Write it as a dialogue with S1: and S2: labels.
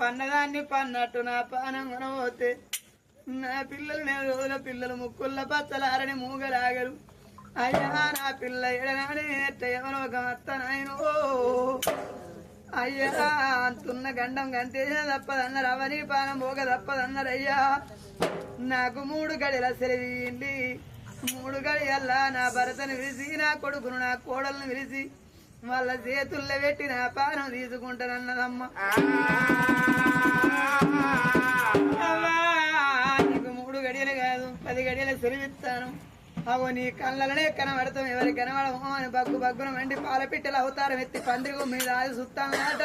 S1: పన్నదాన్ని పన్నట్టు నా పానం పోతే నా పిల్లలు నేను రోజుల పిల్లలు ముక్కుల్ల పచ్చలారని మూగలాగరు. అయ్యా నా పిల్ల ఎడనాడే ఎవరో ఒక అత్త నాయనో అయ్యా అంతున్న గండం గంతేసిన తప్పదన్నారు. అవని పానం పోగ తప్పదన్నారు. అయ్యా నాకు 3 గడియల సెలవిండి 3 గడియల్లా నా భర్తను విరిసి నా కొడుకును నా కోడలను విరిసి వాళ్ళ చేతుల్లో పెట్టి నా పానం తీసుకుంటానన్నదమ్మ. నీకు 3 గడియలు కాదు 10 గడియల సెలవిస్తాను. అవో నీ కళ్ళలనే కనబడతాం ఎవరి కనబడమో అని బగ్గున వండి పాలపిట్టలు అవతారం ఎత్తి పందిరి మీద అది సుత్తానమాట.